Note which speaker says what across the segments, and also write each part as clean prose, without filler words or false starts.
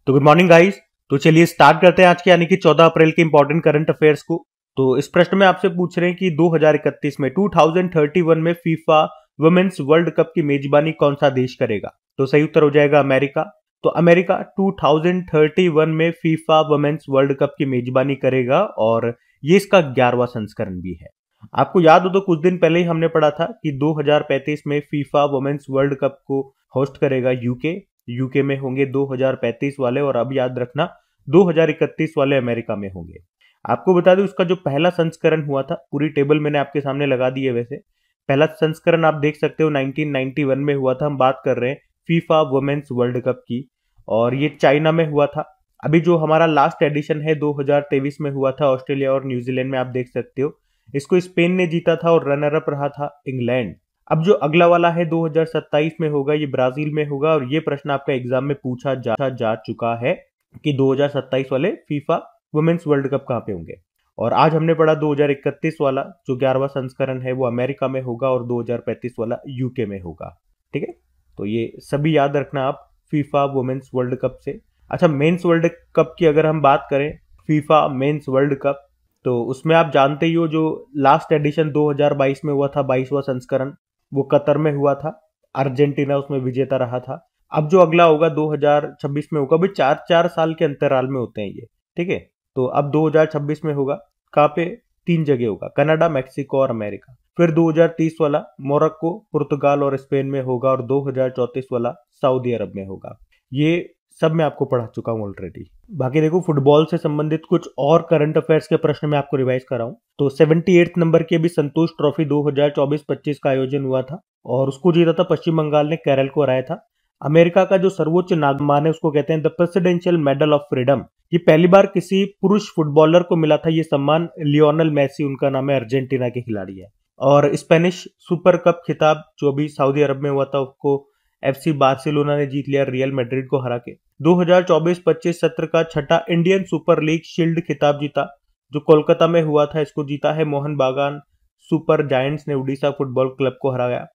Speaker 1: तो good morning guys. तो चलिए स्टार्ट करते हैं आज के यानी कि 14 अप्रैल के इंपॉर्टेंट करंट अफेयर्स को। तो इस प्रश्न में आपसे पूछ रहे हैं कि 2031 में 2031 में फीफा वुमेन्स वर्ल्ड कप की मेजबानी कौन सा देश करेगा। तो सही उत्तर हो जाएगा अमेरिका। तो अमेरिका 2031 में फीफा वुमेन्स वर्ल्ड कप की मेजबानी करेगा और ये इसका 11वां संस्करण भी है। आपको याद हो तो कुछ दिन पहले ही हमने पढ़ा था कि 2035 में फीफा वुमेन्स वर्ल्ड कप को होस्ट करेगा यूके में होंगे 2035 वाले, और अब याद रखना 2031 वाले अमेरिका में होंगे। आपको बता दूं उसका जो पहला संस्करण हुआ था, पूरी टेबल मैंने आपके सामने लगा दी है। वैसे पहला संस्करण आप देख सकते हो 1991 में हुआ था। हम बात कर रहे हैं फीफा वुमेन्स वर्ल्ड कप की, और ये चाइना में हुआ था। अभी जो हमारा लास्ट एडिशन है 2023 में हुआ था ऑस्ट्रेलिया और न्यूजीलैंड में, आप देख सकते हो। इसको स्पेन ने जीता था और रनर अप रहा था इंग्लैंड। अब जो अगला वाला है 2027 में होगा, ये ब्राजील में होगा, और ये प्रश्न आपका एग्जाम में पूछा जा चुका है कि 2027 वाले फीफा वुमेन्स वर्ल्ड कप कहाँ पे होंगे। और आज हमने पढ़ा 2031 वाला जो 11वां संस्करण है वो अमेरिका में होगा और 2035 वाला यूके में होगा। ठीक है, तो ये सभी याद रखना आप फीफा वुमेन्स वर्ल्ड कप से। अच्छा, मेंस वर्ल्ड कप की अगर हम बात करें, फीफा मेंस वर्ल्ड कप, तो उसमें आप जानते ही हो जो लास्ट एडिशन 2022 में हुआ था 22वां संस्करण, वो कतर में हुआ था। अर्जेंटीना उसमें विजेता रहा था। अब जो अगला होगा 2026 में होगा। भाई 4-4 साल के अंतराल में होते हैं ये। ठीक है, तो अब 2026 में होगा। कहाँ पे? 3 जगह होगा, कनाडा, मैक्सिको और अमेरिका। फिर 2030 वाला मोरक्को, पुर्तगाल और स्पेन में होगा, और 2034 वाला सऊदी अरब में होगा। ये सब मैं आपको पढ़ा चुका हूं ऑलरेडी। बाकी देखो, फुटबॉल से संबंधित कुछ और करंट अफेयर्स के प्रश्न मैं आपको रिवाइज कर रहा हूं। तो 78 नंबर की अभी संतोष ट्रॉफी 2024-25 का आयोजन हुआ था और उसको जीता था पश्चिम बंगाल ने, केरल को हराया था। अमेरिका का जो सर्वोच्च सम्मान है उसको कहते हैं the presidential medal of freedom. ये पहली बार किसी पुरुष फुटबॉलर को मिला था ये सम्मान। लियोनेल मेसी उनका नाम है, अर्जेंटीना के खिलाड़ी है। और स्पेनिश सुपर कप खिताब जो अभी सऊदी अरब में हुआ था उसको FC बार्सिलोना ने जीत लिया रियल मैड्रिड को हरा के। 2024-25 सत्र का छठा इंडियन सुपर लीग शील्ड खिताब जीता जो कोलकाता में हुआ था, इसको जीता है मोहन बागान सुपर जायंट्स ने उड़ीसा फुटबॉल क्लब को हराया।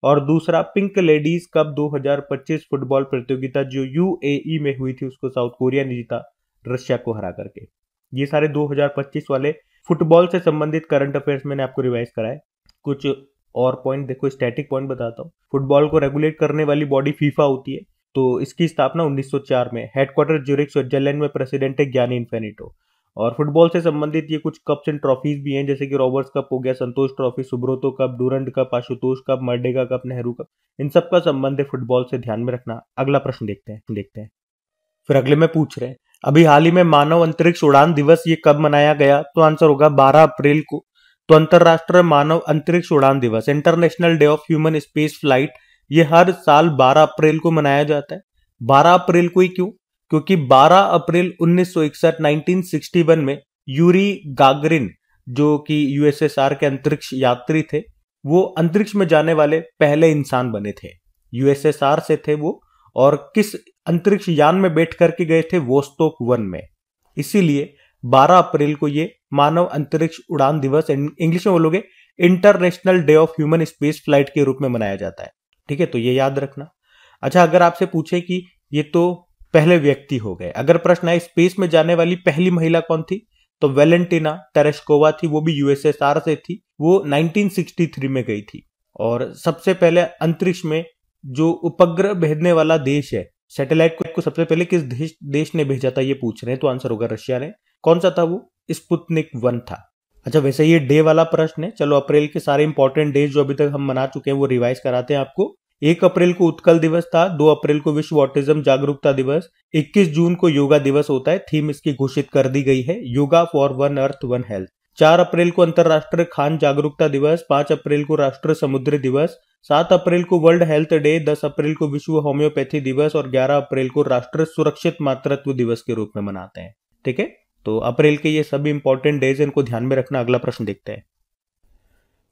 Speaker 1: और दूसरा पिंक लेडीज कप 2025 फुटबॉल प्रतियोगिता जो UAE में हुई थी उसको साउथ कोरिया ने जीता रशिया को हरा करके। ये सारे 2025 वाले फुटबॉल से संबंधित करंट अफेयर्स मैंने आपको रिवाइज कराए। कुछ और पॉइंट देखो, स्टैटिक पॉइंट बताता हूँ। फुटबॉल को रेगुलेट करने वाली बॉडी फीफा होती है, तो इसकी स्थापना 1904 में, हेडक्वार्टर ज्यूरिख स्विट्जरलैंड में, प्रेसिडेंट है ज्ञानी इन्फेनिटो। और फुटबॉल से संबंधित ये कुछ कप्स एंड ट्रॉफीज भी हैं, जैसे कि रॉबर्ट्स कप हो गया, Santosh trophy, Subroto cup, Durand cup, Ashutosh cup, Merdeka cup, Nehru cup. इन सब का संबंध है फुटबॉल से, ध्यान में रखना। अगला प्रश्न देखते हैं। फिर अगले में पूछ रहे हैं अभी हाल ही में मानव अंतरिक्ष उड़ान दिवस ये कब मनाया गया। तो आंसर होगा 12 अप्रैल को। तो अंतरराष्ट्रीय मानव अंतरिक्ष उड़ान दिवस, international day of human space flight, ये हर साल 12 अप्रैल को मनाया जाता है। 12 अप्रैल को ही क्यों? क्योंकि 12 अप्रैल 1961 में यूरी गागरिन जो कि USSR के अंतरिक्ष यात्री थे, वो अंतरिक्ष में जाने वाले पहले इंसान बने थे। USSR से थे वो, और किस अंतरिक्ष यान में बैठ करके गए थे? वोस्टोक 1 में। इसीलिए 12 अप्रैल को ये मानव अंतरिक्ष उड़ान दिवस, इंग्लिश में बोलोगे international day of human space flight के रूप में मनाया जाता है। ठीक है, तो ये याद रखना। अच्छा, अगर आपसे पूछे कि ये तो पहले व्यक्ति हो गए, अगर प्रश्न है स्पेस में जाने वाली पहली महिला कौन थी, तो वेलेंटिना तेरेश्कोवा थी। वो भी USSR से थी, वो 1963 में गई थी। और सबसे पहले अंतरिक्ष में जो उपग्रह भेजने वाला देश है, सैटेलाइट को सबसे पहले किस देश ने भेजा था ये पूछ रहे हैं, तो आंसर होगा रशिया ने। कौन सा था वो? स्पुतनिक 1 था। अच्छा, वैसे ये डे वाला प्रश्न है। चलो अप्रैल के सारे इंपॉर्टेंट डेज जो अभी तक हम मना चुके हैं वो रिवाइज कराते हैं आपको। 1 अप्रैल को उत्कल दिवस था, 2 अप्रैल को विश्व ऑटिज्म जागरूकता दिवस, 21 जून को योगा दिवस होता है, थीम इसकी घोषित कर दी गई है, yoga for one earth one health. 4 अप्रैल को अंतरराष्ट्रीय खान जागरूकता दिवस, 5 अप्रैल को राष्ट्रीय समुद्री दिवस, 7 अप्रैल को वर्ल्ड हेल्थ डे, 10 अप्रैल को विश्व होम्योपैथी दिवस और 11 अप्रैल को राष्ट्रीय सुरक्षित मातृत्व दिवस के रूप में मनाते हैं। ठीक है, तो अप्रैल के ये सभी इंपॉर्टेंट डेज इनको ध्यान में रखना। अगला प्रश्न देखते हैं।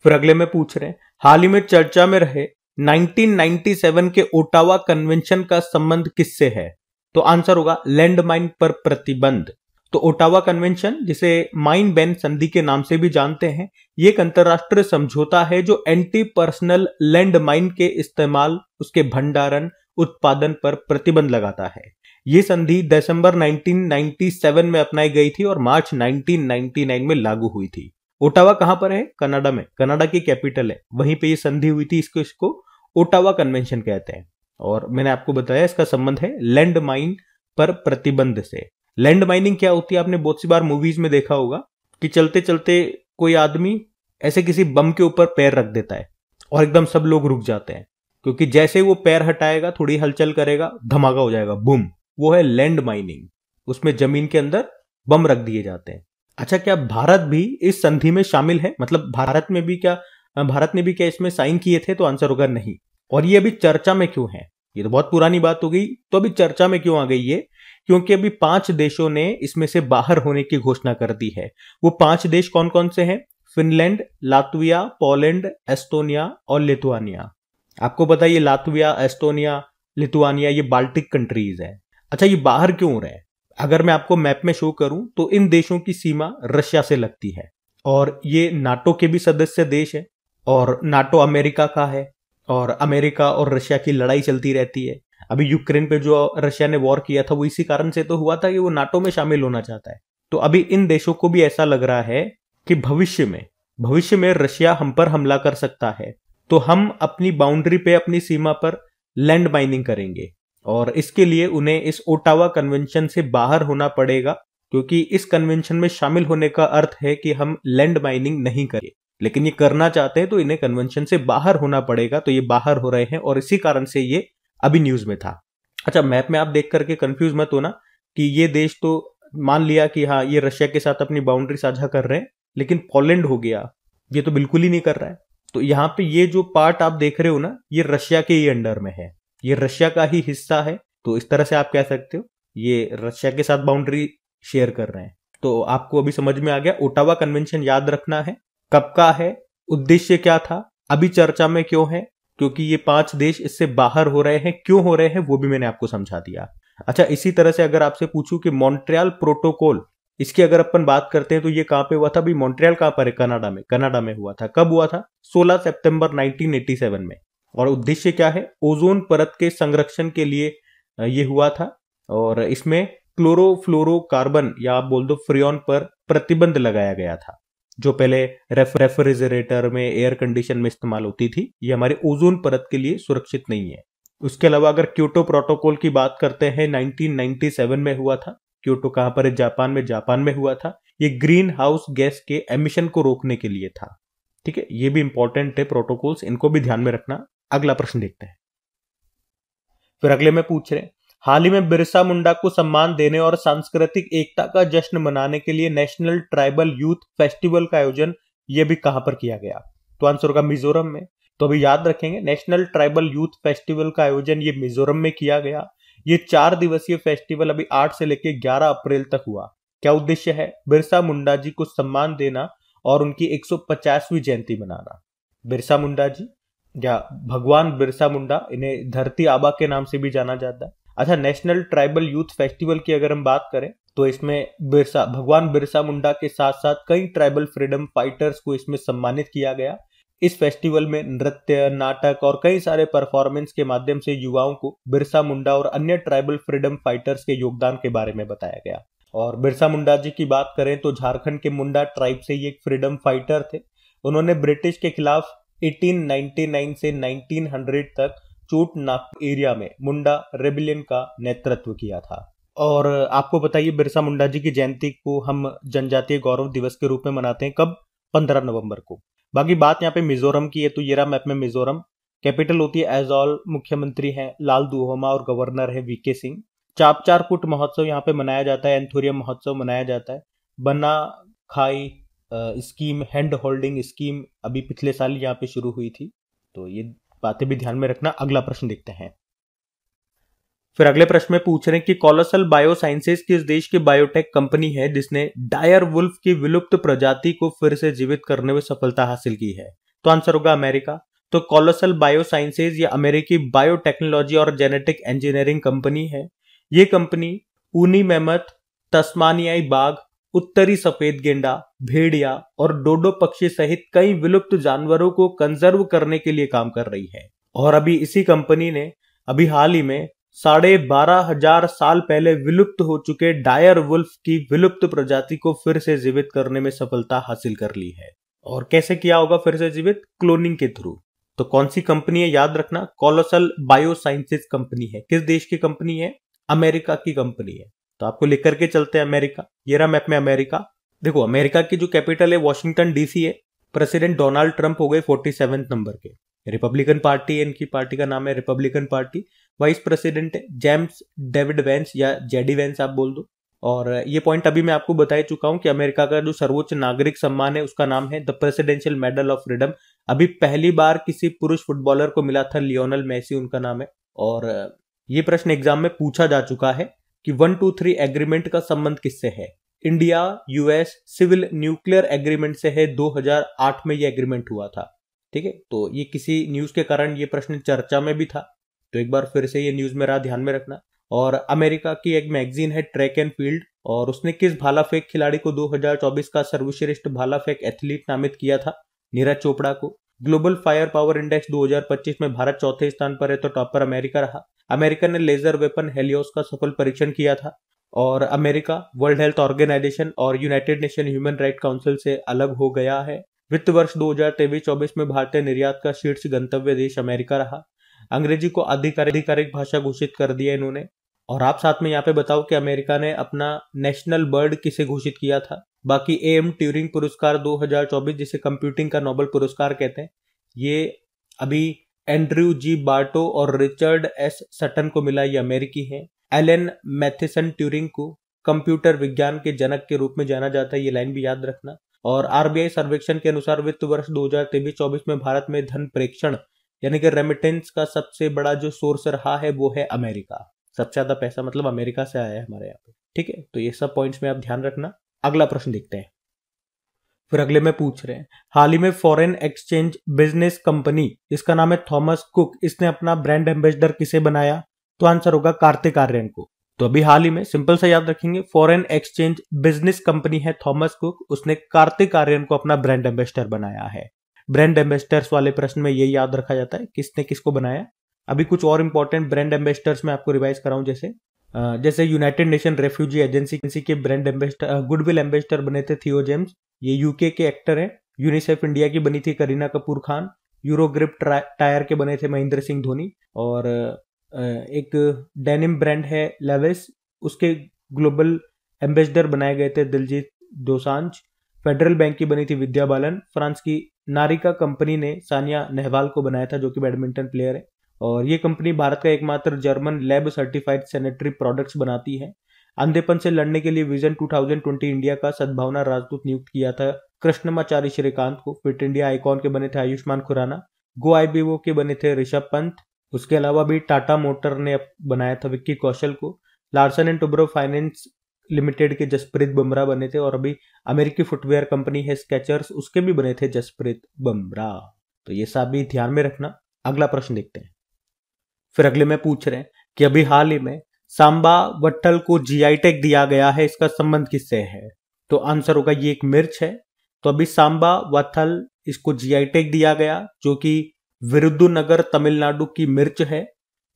Speaker 1: फिर अगले में पूछ रहे हैं हाल ही में चर्चा में रहे 1997 के ओटावा कन्वेंशन का संबंध किससे है। तो आंसर होगा लैंडमाइन पर प्रतिबंध। तो ओटावा कन्वेंशन, जिसे माइन बैन संधि के नाम से भी जानते हैं, ये एक अंतरराष्ट्रीय समझौता है जो एंटी पर्सनल लैंड माइन के इस्तेमाल, उसके भंडारण, उत्पादन पर प्रतिबंध लगाता है। ये संधि दिसंबर 1997 में अपनाई गई थी और मार्च 1999 में लागू हुई थी। ओटावा कहां पर है? कनाडा में। कनाडा की कैपिटल है, वहीं पे ये संधि हुई थी। इसको ओटावा कन्वेंशन कहते हैं। और मैंने आपको बताया इसका संबंध है लैंड माइन पर प्रतिबंध से। लैंड माइनिंग क्या होती है? आपने बहुत सी बार मूवीज में देखा होगा कि चलते चलते कोई आदमी ऐसे किसी बम के ऊपर पैर रख देता है और एकदम सब लोग रुक जाते हैं, क्योंकि जैसे वो पैर हटाएगा, थोड़ी हलचल करेगा, धमाका हो जाएगा, बूम। वो है लैंड माइनिंग। उसमें जमीन के अंदर बम रख दिए जाते हैं। अच्छा, क्या भारत भी इस संधि में शामिल है? मतलब भारत ने भी क्या इसमें साइन किए थे? तो आंसर होगा नहीं। और ये अभी चर्चा में क्यों है? ये तो बहुत पुरानी बात हो गई, तो अभी चर्चा में क्यों आ गई ये? क्योंकि अभी 5 देशों ने इसमें से बाहर होने की घोषणा कर दी है। वो 5 देश कौन कौन से हैं? फिनलैंड, लातविया, पोलैंड, एस्टोनिया और लिथुआनिया। आपको पता है ये लातविया, एस्टोनिया, लिथुआनिया ये बाल्टिक कंट्रीज है। अच्छा, ये बाहर क्यों हो रहे हैं? अगर मैं आपको मैप में शो करूं तो इन देशों की सीमा रशिया से लगती है और ये नाटो के भी सदस्य देश है और नाटो अमेरिका का है और अमेरिका और रशिया की लड़ाई चलती रहती है। अभी यूक्रेन पे जो रशिया ने वॉर किया था वो इसी कारण से तो हुआ था कि वो नाटो में शामिल होना चाहता है। तो अभी इन देशों को भी ऐसा लग रहा है कि भविष्य में रशिया हम पर हमला कर सकता है, तो हम अपनी बाउंड्री पे, अपनी सीमा पर लैंड माइनिंग करेंगे और इसके लिए उन्हें इस ओटावा कन्वेंशन से बाहर होना पड़ेगा, क्योंकि इस कन्वेंशन में शामिल होने का अर्थ है कि हम लैंड माइनिंग नहीं करें। लेकिन ये करना चाहते हैं तो इन्हें कन्वेंशन से बाहर होना पड़ेगा, तो ये बाहर हो रहे हैं और इसी कारण से ये अभी न्यूज में था। अच्छा, मैप में आप देख करके कंफ्यूज मत होना कि ये देश तो मान लिया कि हाँ ये रशिया के साथ अपनी बाउंड्री साझा कर रहे हैं, लेकिन पोलैंड हो गया ये तो बिल्कुल ही नहीं कर रहा है। तो यहाँ पे ये जो पार्ट आप देख रहे हो ना, ये रशिया के ही अंडर में है, ये रशिया का ही हिस्सा है। तो इस तरह से आप कह सकते हो ये रशिया के साथ बाउंड्री शेयर कर रहे हैं। तो आपको अभी समझ में आ गया। ओटावा कन्वेंशन याद रखना है, कब का है, उद्देश्य क्या था, अभी चर्चा में क्यों है, क्योंकि ये 5 देश इससे बाहर हो रहे हैं। क्यों हो रहे हैं वो भी मैंने आपको समझा दिया। अच्छा, इसी तरह से अगर आपसे पूछूं कि मॉन्ट्रियल प्रोटोकॉल, इसकी अगर अपन बात करते हैं तो ये कहां पे हुआ था? भाई मॉन्ट्रियल कहां पर है? कनाडा में हुआ था। कब हुआ था? 16 सितंबर 1987 में। और उद्देश्य क्या है? ओजोन परत के संरक्षण के लिए ये हुआ था और इसमें क्लोरोफ्लोरोकार्बन या आप बोल दो फ्रियोन पर प्रतिबंध लगाया गया था, जो पहले रेफ्रिजरेटर में, एयर कंडीशन में इस्तेमाल होती थी। ये हमारे ओजोन परत के लिए सुरक्षित नहीं है। उसके अलावा अगर क्योटो प्रोटोकॉल की बात करते हैं, 1997 में हुआ था। क्योटो कहां पर है? जापान में हुआ था। ये ग्रीन हाउस गैस के एमिशन को रोकने के लिए था। ठीक है, ये भी इंपॉर्टेंट है प्रोटोकॉल्स, इनको भी ध्यान में रखना। अगला प्रश्न देखते हैं। फिर अगले में पूछ रहे हैं, हाल ही में बिरसा मुंडा को सम्मान देने और सांस्कृतिक एकता का जश्न मनाने के लिए नेशनल ट्राइबल यूथ फेस्टिवल का आयोजन ये भी कहां पर किया गया? तो आंसर होगा मिजोरम में। तो अभी याद रखेंगे, नेशनल ट्राइबल यूथ फेस्टिवल का आयोजन ये मिजोरम में किया गया। ये 4 दिवसीय फेस्टिवल अभी 8 से लेकर 11 अप्रैल तक हुआ। क्या उद्देश्य है? बिरसा मुंडा जी को सम्मान देना और उनकी 150वीं जयंती मनाना। बिरसा मुंडा जी या भगवान बिरसा मुंडा, इन्हें धरती आबा के नाम से भी जाना जाता है। अच्छा, नेशनल ट्राइबल यूथ फेस्टिवल की अगर हम बात करें तो इसमें भगवान बिरसा मुंडा के साथ साथ कई ट्राइबल फ्रीडम फाइटर्स को इसमें सम्मानित किया गया। इस फेस्टिवल में नृत्य, नाटक और कई सारे परफॉर्मेंस के माध्यम से युवाओं को बिरसा मुंडा और अन्य ट्राइबल फ्रीडम फाइटर्स के योगदान के बारे में बताया गया। और बिरसा मुंडा जी की बात करें तो झारखंड के मुंडा ट्राइब से ये एक फ्रीडम फाइटर थे। उन्होंने ब्रिटिश के खिलाफ 1899 से 1900 तक चोटनाग एरिया में मुंडा रेबिलियन का नेतृत्व किया था। और आपको बताइए, बिरसा मुंडा जी की जयंती को हम जनजातीय गौरव दिवस के रूप में मनाते हैं। कब? 15 नवंबर को। बाकी बात यहाँ पे मिजोरम की है, तो ये रहा मैप में मिजोरम। कैपिटल होती है एजॉल, मुख्यमंत्री हैं लाल दुहोमा और गवर्नर है वीके सिंह। चापचारपुट महोत्सव यहाँ पे मनाया जाता है, एंथोरियम महोत्सव मनाया जाता है। बना खाई स्कीम, हैंड होल्डिंग स्कीम अभी पिछले साल यहाँ पे शुरू हुई थी, तो ये बातें भी ध्यान में रखना। अगला प्रश्न देखते हैं। फिर अगले प्रश्न में पूछ रहे हैं कि कोलोसल बायोसाइंसेज किस देश की बायोटेक कंपनी है जिसने डायर वुल्फ की विलुप्त प्रजाति को फिर से जीवित करने में सफलता हासिल की है? तो आंसर होगा अमेरिका। तो कोलोसल बायोसाइंसेज ये अमेरिकी बायोटेक्नोलॉजी और जेनेटिक इंजीनियरिंग कंपनी है। ये कंपनी ऊनी मेमथ, तस्मानियाई बाघ, उत्तरी सफेद गेंडा, भेड़िया और डोडो पक्षी सहित कई विलुप्त जानवरों को कंजर्व करने के लिए काम कर रही है। और अभी इसी कंपनी ने अभी हाल ही में 12,500 साल पहले विलुप्त हो चुके डायर वुल्फ की विलुप्त प्रजाति को फिर से जीवित करने में सफलता हासिल कर ली है। और कैसे किया होगा फिर से जीवित? क्लोनिंग के थ्रू। तो कौन सी कंपनी है याद रखना, कोलोसल बायोसाइंसेज कंपनी है। किस देश की कंपनी है? अमेरिका की कंपनी है। तो आपको लेकर के चलते हैं अमेरिका। ये रहा मैप में अमेरिका। देखो अमेरिका की जो कैपिटल है वॉशिंगटन डीसी है। प्रेसिडेंट डोनाल्ड ट्रंप हो गए 47 नंबर के। रिपब्लिकन पार्टी है, इनकी पार्टी का नाम है रिपब्लिकन पार्टी। वाइस प्रेसिडेंट है जेम्स डेविड वेंस या जेडी वेंस आप बोल दो। और ये पॉइंट अभी मैं आपको बता ही चुका हूं कि अमेरिका का जो सर्वोच्च नागरिक सम्मान है उसका नाम है the presidential medal of freedom. अभी पहली बार किसी पुरुष फुटबॉलर को मिला था, लियोनेल मेसी उनका नाम है। और ये प्रश्न एग्जाम में पूछा जा चुका है कि 123 एग्रीमेंट का संबंध किससे है? India US civil nuclear agreement से है। 2008 में ये एग्रीमेंट हुआ था। ठीक है, तो ये किसी न्यूज के कारण ये प्रश्न चर्चा में भी था, तो एक बार फिर से ये न्यूज मेरा ध्यान में रखना। और अमेरिका की एक मैगजीन है ट्रैक एंड फील्ड, और उसने किस भाला फेंक खिलाड़ी को 2024 का सर्वश्रेष्ठ भाला फेंक एथलीट नामित किया था? नीरज चोपड़ा को। ग्लोबल फायर पावर इंडेक्स 2025 में भारत चौथे स्थान पर है, तो टॉपर अमेरिका रहा। अमेरिका ने लेजर वेपन हेलियोस का सफल परीक्षण किया था। और अमेरिका वर्ल्ड हेल्थ ऑर्गेनाइजेशन और United nation human right council से अलग हो गया है। वित्त वर्ष 2023-24 में भारतीय निर्यात का शीर्ष गंतव्य देश अमेरिका रहा। अंग्रेजी को आधिकारिक भाषा घोषित कर दिया इन्होंने। और आप साथ में यहाँ पे बताओ कि अमेरिका ने अपना नेशनल बर्ड किसे घोषित किया था? बाकी एम ट्यूरिंग पुरस्कार 2024, जिसे कंप्यूटिंग का नोबेल पुरस्कार कहते हैं, ये अभी एंड्रयू जी बार्टो और रिचर्ड एस सटन को मिला। ये अमेरिकी हैं। एलन मैथिसन ट्यूरिंग को कंप्यूटर विज्ञान के जनक के रूप में जाना जाता है, ये लाइन भी याद रखना। और आरबीआई सर्वेक्षण के अनुसार वित्त वर्ष 2023-24 में भारत में धन प्रेषण यानी कि रेमिटेंस का सबसे बड़ा जो सोर्स रहा है वो है अमेरिका। सबसे ज्यादा पैसा मतलब अमेरिका से आया है हमारे यहाँ पे। ठीक है, तो ये सब पॉइंट्स में आप ध्यान रखना। अगला प्रश्न देखते हैं। फिर अगले में पूछ रहे हैं, हाल ही में फॉरेन एक्सचेंज बिजनेस कंपनी, इसका नाम है थॉमस कुक, इसने अपना ब्रांड एम्बेसडर किसे बनाया? तो आंसर होगा कार्तिक आर्यन को। तो अभी हाल ही में सिंपल सा याद रखेंगे, फॉरेन एक्सचेंज बिजनेस कंपनी है थॉमस कुक, उसने कार्तिक आर्यन को अपना ब्रांड एम्बेसडर बनाया है। ब्रांड एम्बेसडर्स वाले प्रश्न में यही याद रखा जाता है किसने किसको बनाया। अभी कुछ और इंपॉर्टेंट ब्रांड एम्बेसडर्स में आपको रिवाइज कराऊं, जैसे यूनाइटेड नेशन रेफ्यूजी एजेंसी के ब्रांड एम्बेसडर गुडविल एम्बेसडर बने थे थियो जेम्स, ये यूके के एक्टर हैं। यूनिसेफ इंडिया की बनी थी करीना कपूर खान। यूरोग्रिप टायर के बने थे महेंद्र सिंह धोनी। और एक डेनिम ब्रांड है लेविस, उसके ग्लोबल एम्बेसडर बनाए गए थे दिलजीत दोसांझ। फेडरल बैंक की बनी थी विद्या बालन। फ्रांस की नारिका कंपनी ने सानिया नेहवाल को बनाया था, जो कि बैडमिंटन प्लेयर है। और ये कंपनी भारत का एकमात्र German lab certified sanitary products बनाती है। अंधेपन से लड़ने के लिए विजन 2020 इंडिया का सद्भावना राजदूत नियुक्त किया था कृष्णमाचारी श्रीकांत को। फिट इंडिया आइकॉन के बने थे आयुष्मान खुराना। गो आईबीओ के बने थे ऋषभ पंत। उसके अलावा भी टाटा मोटर ने बनाया था विक्की कौशल को। Larsen and Toubro finance limited के जसप्रीत बुमराह बने थे। और अभी अमेरिकी फुटवेयर कंपनी है स्केचर्स, उसके भी बने थे जसप्रीत बुमराह। तो ये सब भी ध्यान में रखना। अगला प्रश्न देखते हैं। फिर अगले में पूछ रहे हैं कि अभी हाल ही में सांबा वट्टल को जीआई टैग दिया गया है, इसका संबंध किससे है? तो आंसर होगा ये एक मिर्च है। तो अभी सांबा वत्थल इसको जीआई टैग दिया गया, जो कि विरुद्धुनगर तमिलनाडु की मिर्च है।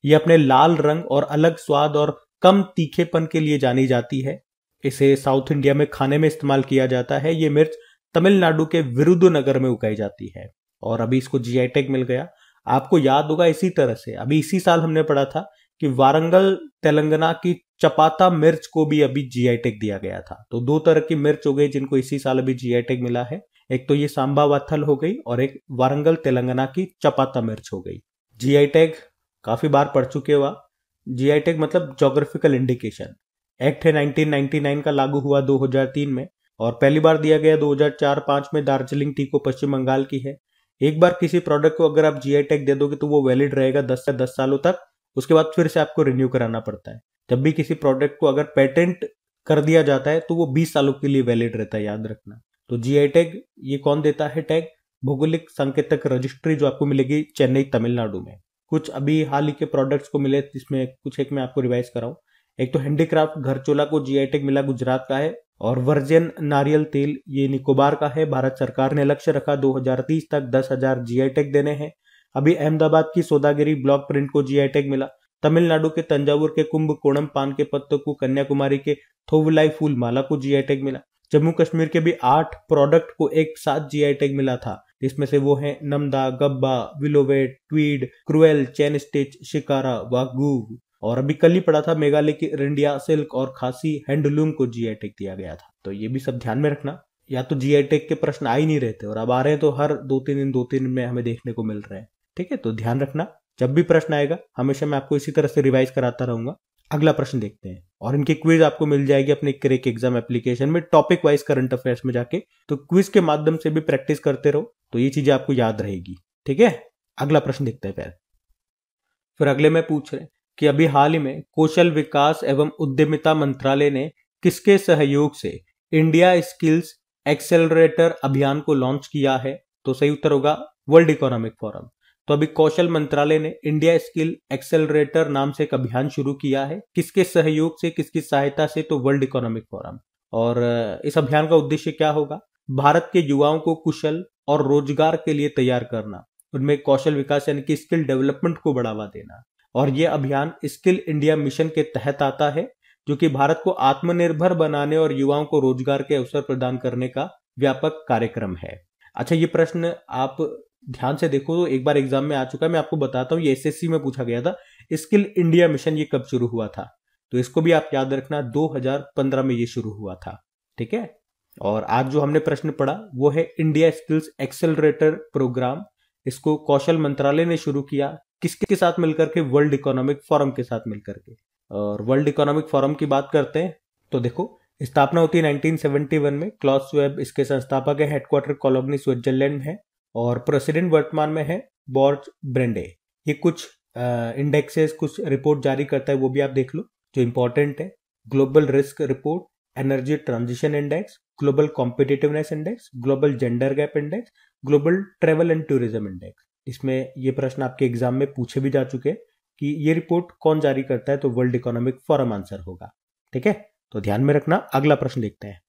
Speaker 1: ये अपने लाल रंग और अलग स्वाद और कम तीखेपन के लिए जानी जाती है। इसे साउथ इंडिया में खाने में इस्तेमाल किया जाता है। ये मिर्च तमिलनाडु के विरुद्धुनगर में उगाई जाती है और अभी इसको जीआई टैग मिल गया। आपको याद होगा इसी तरह से अभी इसी साल हमने पढ़ा था कि वारंगल तेलंगाना की चपाता मिर्च को भी अभी जीआई टैग दिया गया था। तो दो तरह की मिर्च हो गई जिनको इसी साल अभी जीआई टैग मिला है। एक तो ये सांबा वत्थल हो गई और एक वारंगल तेलंगाना की चपाता मिर्च हो गई। जीआई टैग काफी बार पढ़ चुके हो। जीआई टैग मतलब ज्योग्राफिकल इंडिकेशन। एक्ट है 1999 का, लागू हुआ 2003 में और पहली बार दिया गया 2004-05 में। दार्जिलिंग टी को पश्चिम बंगाल की है। एक बार किसी प्रोडक्ट को अगर आप जीआई टैग दे दोगे तो वो वैलिड रहेगा 10 से 10 सालों तक। उसके बाद फिर से आपको रिन्यू कराना पड़ता है। जब भी किसी प्रोडक्ट को अगर पेटेंट कर दिया जाता है तो वो 20 सालों के लिए वैलिड रहता है, याद रखना। तो जीआई टैग ये कौन देता है टैग? भौगोलिक संकेतक रजिस्ट्री, जो आपको मिलेगी चेन्नई तमिलनाडु में। कुछ अभी हाल ही के प्रोडक्ट्स को मिले, जिसमें कुछ एक मैं आपको रिवाइज कराऊं। एक तो हैंडीक्राफ्ट घरचोला को जीआई टैग मिला, गुजरात का है। और वर्जिन नारियल तेल ये निकोबार का है। भारत सरकार ने लक्ष्य रखा 2030 तक 10,000 जीआई टैग देने हैं। अभी अहमदाबाद की सौदागिरी ब्लॉक प्रिंट को जीआई टैग मिला। तमिलनाडु के तंजावुर के कुंभकोणम पान के पत्तों को, कन्याकुमारी के थोवुलाई फूल माला को जीआई टैग मिला। जम्मू कश्मीर के भी 8 प्रोडक्ट को एक साथ जीआई टैग मिला था, जिसमें से वो है नमदा, गब्बा, विलोवेट, tweed, crewel, chain stitch, shikara, wagu. और अभी कल ही पड़ा था मेघालय की रिंडिया सिल्क और खासी हैंडलूम को जीआई टैग दिया गया था। तो ये भी सब ध्यान में रखना, या तो जीआई टैग के प्रश्न आ ही नहीं रहते और अब आ रहे हैं तो हर 2-3 दिन में हमें देखने को मिल रहे हैं। ठीक है, तो ध्यान रखना, जब भी प्रश्न आएगा हमेशा मैं आपको इसी तरह से रिवाइज कराता रहूंगा। अगला प्रश्न देखते हैं, और इनकी क्विज आपको मिल जाएगी अपने क्रेक एग्जाम एप्लीकेशन में टॉपिक वाइज करंट अफेयर्स में जाके। तो क्विज के माध्यम से भी प्रैक्टिस करते रहो तो ये चीजें आपको याद रहेगी। ठीक है, अगला प्रश्न देखते हैं। फिर अगले में पूछ रहे कि अभी हाल ही में कौशल विकास एवं उद्यमिता मंत्रालय ने किसके सहयोग से इंडिया स्किल्स एक्सेलरेटर अभियान को लॉन्च किया है? तो सही उत्तर होगा वर्ल्ड इकोनॉमिक फोरम। तो अभी कौशल मंत्रालय ने इंडिया स्किल एक्सेलरेटर नाम से एक अभियान शुरू किया है। किसके सहयोग से, किसकी सहायता से? तो वर्ल्ड इकोनॉमिक फोरम। और इस अभियान का उद्देश्य क्या होगा? भारत के युवाओं को कुशल और रोजगार के लिए तैयार करना, उनमें कौशल विकास यानी कि स्किल डेवलपमेंट को बढ़ावा देना। और यह अभियान स्किल इंडिया मिशन के तहत आता है, जो कि भारत को आत्मनिर्भर बनाने और युवाओं को रोजगार के अवसर प्रदान करने का व्यापक कार्यक्रम है। अच्छा, ये प्रश्न आप ध्यान से देखो तो एक बार एग्जाम में आ चुका है, मैं आपको बताता हूँ। ये एसएससी में पूछा गया था, स्किल इंडिया मिशन ये कब शुरू हुआ था? तो इसको भी आप याद रखना, 2015 में ये शुरू हुआ था। ठीक है, और आज जो हमने प्रश्न पढ़ा वो है इंडिया स्किल्स एक्सेलरेटर प्रोग्राम। इसको कौशल मंत्रालय ने शुरू किया, किसके साथ मिलकर के? वर्ल्ड इकोनॉमिक फोरम के साथ मिलकर के। और वर्ल्ड इकोनॉमिक फोरम की बात करते हैं तो देखो, स्थापना होती है 1971 में। क्लॉस स्वेब इसके संस्थापक है, हेडक्वार्टर कोलोनी स्विट्जरलैंड में है और प्रेसिडेंट वर्तमान में है बॉर्ज ब्रेंडे। ये कुछ इंडेक्सेस, कुछ रिपोर्ट जारी करता है, वो भी आप देख लो जो इंपॉर्टेंट है। Global risk report, energy transition index, global competitiveness index, global gender gap index, global travel and tourism index. इसमें ये प्रश्न आपके एग्जाम में पूछे भी जा चुके हैं कि ये रिपोर्ट कौन जारी करता है? तो वर्ल्ड इकोनॉमिक फोरम आंसर होगा। ठीक है, तो ध्यान में रखना। अगला प्रश्न देखते हैं।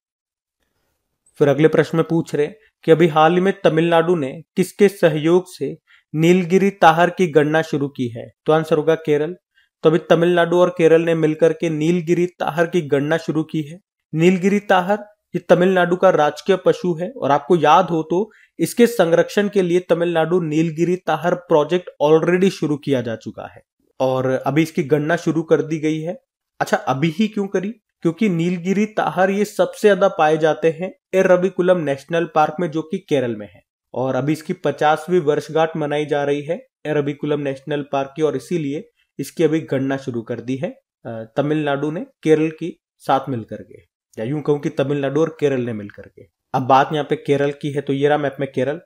Speaker 1: फिर अगले प्रश्न में पूछ रहे कि अभी हाल ही में तमिलनाडु ने किसके सहयोग से नीलगिरी ताहर की गणना शुरू की है? तो आंसर होगा केरल। तो अभी तमिलनाडु और केरल ने मिलकर के नीलगिरी ताहर की गणना शुरू की है। नीलगिरी ताहर ये तमिलनाडु का राजकीय पशु है और आपको याद हो तो इसके संरक्षण के लिए तमिलनाडु नीलगिरी ताहर प्रोजेक्ट ऑलरेडी शुरू किया जा चुका है और अभी इसकी गणना शुरू कर दी गई है। अच्छा, अभी ही क्यों करी? क्योंकि नीलगिरी ताहर ये सबसे ज्यादा पाए जाते हैं एरविकुलम नेशनल पार्क में, जो कि केरल में है। और अभी इसकी 50वीं वर्षगांठ मनाई जा रही है एरविकुलम नेशनल पार्क की, और इसीलिए इसकी अभी गणना शुरू कर दी है तमिलनाडु ने केरल की साथ मिलकर के, या यूं कहूं कि तमिलनाडु और केरल ने मिलकर के। अब बात यहाँ पे केरल की है, तो ये रहा मैप में केरल।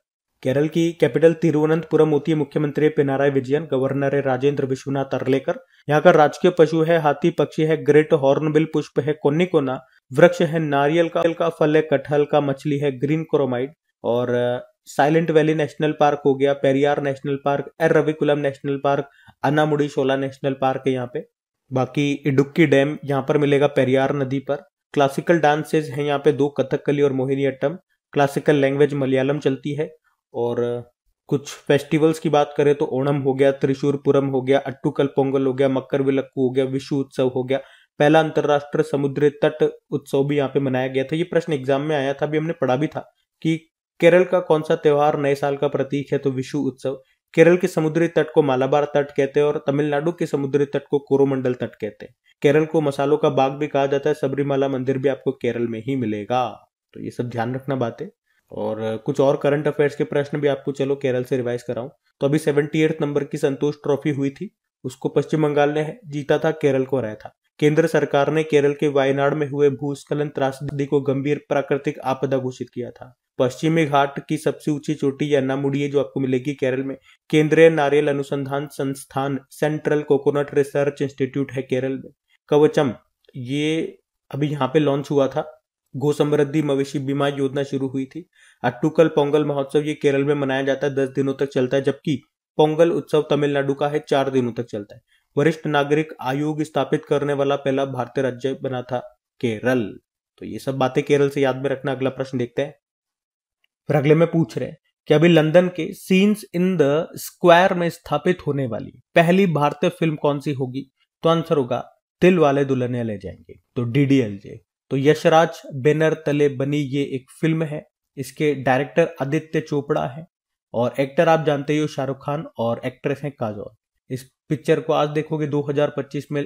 Speaker 1: केरल की कैपिटल तिरुवनंतपुरम होती है। मुख्यमंत्री पिनाराई विजयन, गवर्नर है राजेंद्र विश्वनाथ अर्लेकर। यहाँ का राजकीय पशु है हाथी, पक्षी है ग्रेट हॉर्नबिल, पुष्प है कोनिकोना, वृक्ष है नारियल का फल है कटहल का, मछली है ग्रीन क्रोमाइड। और साइलेंट वैली नेशनल पार्क हो गया, Periyar national park, Eravikulam national park, Anamudi Shola national park है यहाँ पे। बाकी इडुक्की डैम यहाँ पर मिलेगा पेरियार नदी पर। क्लासिकल डांसेज हैं यहाँ पे 2, कथकली और मोहिनीअट्टम। क्लासिकल लैंग्वेज मलयालम चलती है। और कुछ फेस्टिवल्स की बात करें तो ओणम हो गया, त्रिशूरपुरम हो गया, अट्टूकल पोंगल हो गया, मकर विलक्कू हो गया, विशु उत्सव हो गया। पहला अंतरराष्ट्रीय समुद्री तट उत्सव भी यहाँ पे मनाया गया था। ये प्रश्न एग्जाम में आया था, अभी हमने पढ़ा भी था कि केरल का कौन सा त्योहार नए साल का प्रतीक है? तो विशु उत्सव। केरल के समुद्री तट को मालाबार तट कहते हैं और तमिलनाडु के समुद्री तट को कोरोमंडल तट कहते हैं। केरल को मसालों का बाग भी कहा जाता है। सबरीमाला मंदिर भी आपको केरल में ही मिलेगा। तो ये सब ध्यान रखना बातें। और कुछ और करंट अफेयर्स के प्रश्न भी आपको चलो केरल से रिवाइज कराऊं तो अभी 78 नंबर की संतोष ट्रॉफी हुई थी, उसको पश्चिम बंगाल ने जीता था, केरल को हराया था। केंद्र सरकार ने केरल के वायनाड में हुए भूस्खलन त्रासदी को गंभीर प्राकृतिक आपदा घोषित किया था। पश्चिमी घाट की सबसे ऊंची चोटी अन्नामुडी जो आपको मिलेगी केरल में। केंद्रीय नारियल अनुसंधान संस्थान सेंट्रल कोकोनट रिसर्च इंस्टीट्यूट है केरल में। कवचम ये अभी यहाँ पे लॉन्च हुआ था। गो समृद्धि मवेशी बीमा योजना शुरू हुई थी। अट्टूकल पोंगल महोत्सव ये केरल में मनाया जाता है, 10 दिनों तक चलता है, जबकि पोंगल उत्सव तमिलनाडु का है, 4 दिनों तक चलता है। वरिष्ठ नागरिक आयोग स्थापित करने वाला पहला भारतीय राज्य बना था केरल। तो ये सब बातें केरल से याद में रखना। अगला प्रश्न देखते हैं। फिर अगले में पूछ रहे हैं कि अभी लंदन के सीन्स इन द स्क्वायर में स्थापित होने वाली पहली भारतीय फिल्म कौन सी होगी? तो आंसर होगा दिल वाले दुल्हनिया ले जाएंगे, तो डीडीएलजे। तो यशराज बैनर तले बनी ये एक फिल्म है। इसके डायरेक्टर आदित्य चोपड़ा है और एक्टर आप जानते ही हो शाहरुख खान और एक्ट्रेस हैं काजोल। इस पिक्चर को आज देखोगे 2025 में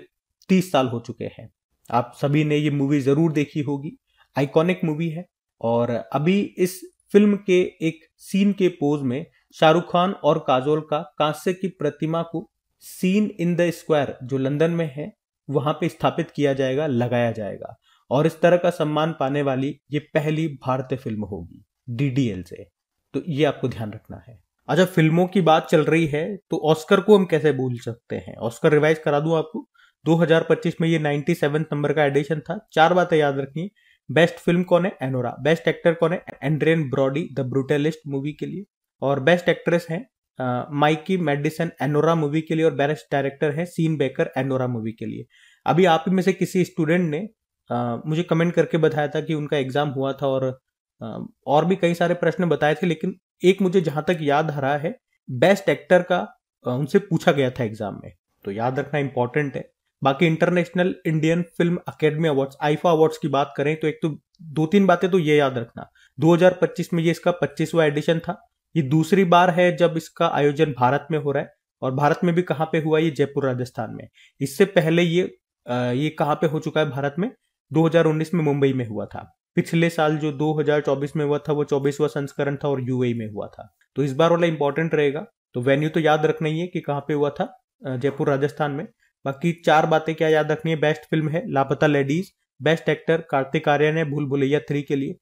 Speaker 1: 30 साल हो चुके हैं। आप सभी ने ये मूवी जरूर देखी होगी, आइकॉनिक मूवी है। और अभी इस फिल्म के एक सीन के पोज में शाहरुख खान और काजोल का कांस्य की प्रतिमा को सीन इन द स्क्वायर जो लंदन में है वहां पे स्थापित किया जाएगा, लगाया जाएगा। और इस तरह का सम्मान पाने वाली ये पहली भारतीय फिल्म होगी डीडीएल से। तो ये आपको ध्यान रखना है। अच्छा, फिल्मों की बात चल रही है तो ऑस्कर को हम कैसे भूल सकते हैं? ऑस्कर रिवाइज करा दूं आपको। 2025 में ये 97 नंबर का एडिशन था। 4 बातें याद रखनी। बेस्ट फिल्म कौन है? एनोरा। बेस्ट एक्टर कौन है? Adrien Brody the Brutalist movie के लिए। और बेस्ट एक्ट्रेस है माइकी मेडिसन एनोरा मूवी के लिए। और बेस्ट डायरेक्टर है सीन बेकर एनोरा मूवी के लिए। अभी आप ही में से किसी स्टूडेंट ने मुझे कमेंट करके बताया था कि उनका एग्जाम हुआ था और भी कई सारे प्रश्न बताए थे, लेकिन एक मुझे जहां तक याद आ रहा है बेस्ट एक्टर का उनसे पूछा गया था एग्जाम में। तो याद रखना इंपॉर्टेंट है। बाकी international Indian film academy awards IIFA awards की बात करें तो एक तो 2-3 बातें तो ये याद रखना। 2025 में ये इसका 25वां एडिशन था। ये दूसरी बार है जब इसका आयोजन भारत में हो रहा है। और भारत में भी कहां पे हुआ? ये जयपुर राजस्थान में। इससे पहले ये कहां पे हो चुका है भारत में? 2019 में मुंबई में हुआ था। पिछले साल जो 2024 में हुआ था वो 24वां संस्करण था और यूएई में हुआ था। तो इस बार वाला इंपॉर्टेंट रहेगा। तो वेन्यू तो याद रखना ही है कि कहां पे हुआ था, जयपुर राजस्थान में। बाकी 4 बातें क्या याद रखनी है? बेस्ट फिल्म है Laapataa Ladies. Best actor Kartik Aaryan है भूल भुलैया 3 के लिए।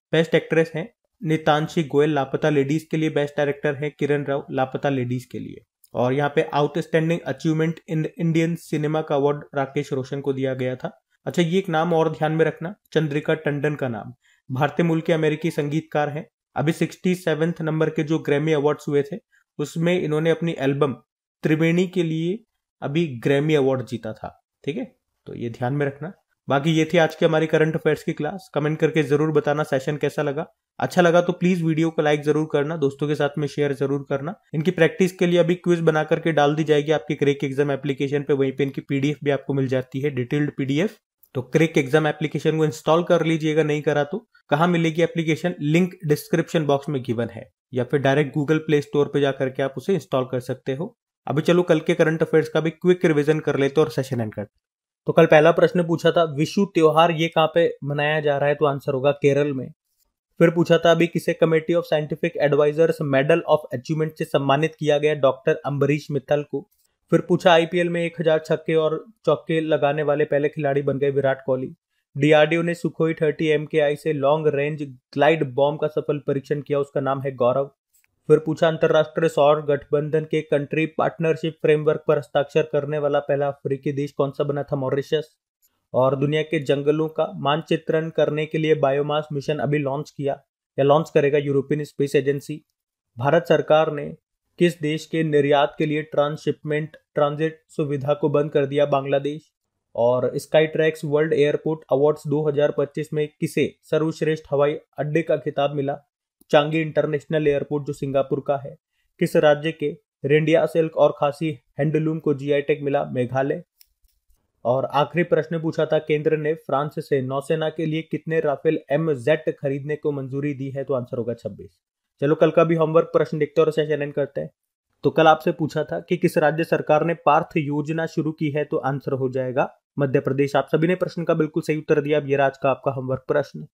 Speaker 1: बेस्ट एक्ट्रेस है नितांशी गोयल लापता लेडीज के लिए। बेस्ट डायरेक्टर है किरण राव लापता लेडीज के लिए। और यहाँ पे outstanding achievement in Indian cinema का अवार्ड राकेश रोशन को दिया गया था। अच्छा, ये एक नाम और ध्यान में रखना, चंद्रिका टंडन का नाम। भारतीय मूल के अमेरिकी संगीतकार हैं। अभी 67 नंबर के जो ग्रैमी अवार्ड्स हुए थे उसमें इन्होंने अपनी एल्बम त्रिवेणी के लिए अभी ग्रैमी अवार्ड जीता था। ठीक है, तो ये ध्यान में रखना। बाकी ये थी आज की हमारी करंट अफेयर्स की क्लास। कमेंट करके जरूर बताना सेशन कैसा लगा। अच्छा लगा तो प्लीज वीडियो को लाइक जरूर करना, दोस्तों के साथ में शेयर जरूर करना। इनकी प्रैक्टिस के लिए अभी क्विज बना करके डाल दी जाएगी आपकी क्रेक एग्जाम एप्लीकेशन पे। वहीं पे इनकी पीडीएफ भी आपको मिल जाती है, डिटेल्ड पीडीएफ। तो क्रेक एग्जाम एप्लीकेशन को इंस्टॉल कर लीजिएगा, नहीं करा तो। कहां मिलेगी एप्लीकेशन? लिंक डिस्क्रिप्शन बॉक्स में गिवन है, या फिर डायरेक्ट गूगल प्ले स्टोर पे जाकर के आप उसे इंस्टॉल कर सकते हो। अभी चलो कल के करंट अफेयर्स का भी क्विक रिवीजन कर लेते और सेशन एंड करते। तो कल पहला प्रश्न पूछा था विशु त्योहार ये कहां पे मनाया जा रहा है? तो आंसर होगा केरल में। फिर पूछा था अभी किसे committee of scientific advisers medal of achievement से सम्मानित किया गया? डॉक्टर अम्बरीश मित्तल को। फिर पूछा आईपीएल में 1000 छक्के और चौके लगाने वाले पहले खिलाड़ी बन गए विराट कोहली। डीआरडीओ ने सुखोई 30 MKI से लॉन्ग रेंज ग्लाइड बॉम्ब का सफल परीक्षण किया, उसका नाम है गौरव। फिर पूछा अंतरराष्ट्रीय सौर गठबंधन के कंट्री पार्टनरशिप फ्रेमवर्क पर हस्ताक्षर करने वाला पहला अफ्रीकी देश कौन सा बना था? मॉरिशस। और दुनिया के जंगलों का मानचित्रण करने के लिए बायोमास मिशन अभी लॉन्च किया या लॉन्च करेगा यूरोपियन स्पेस एजेंसी। भारत सरकार ने किस देश के निर्यात के लिए ट्रांसशिपमेंट ट्रांजिट सुविधा को बंद कर दिया? बांग्लादेश। और sky tracks world airport awards 2025 में किसे सर्वश्रेष्ठ हवाई अड्डे का खिताब मिला? चांगी इंटरनेशनल एयरपोर्ट जो सिंगापुर का है। किस राज्य के रेंडिया सिल्क और खासी हैंडलूम को जीआई टैग मिला? मेघालय। और आखिरी प्रश्न पूछा था केंद्र ने फ्रांस से नौसेना के लिए कितने राफेल MZ खरीदने को मंजूरी दी है? तो आंसर होगा 26। चलो कल का भी होमवर्क प्रश्न देखते हैं और सेशन एंड करते हैं। तो कल आपसे पूछा था कि किस राज्य सरकार ने पार्थ योजना शुरू की है? तो आंसर हो जाएगा मध्य प्रदेश। आप सभी ने प्रश्न का बिल्कुल सही उत्तर दिया। अब ये आज का आपका होमवर्क प्रश्न।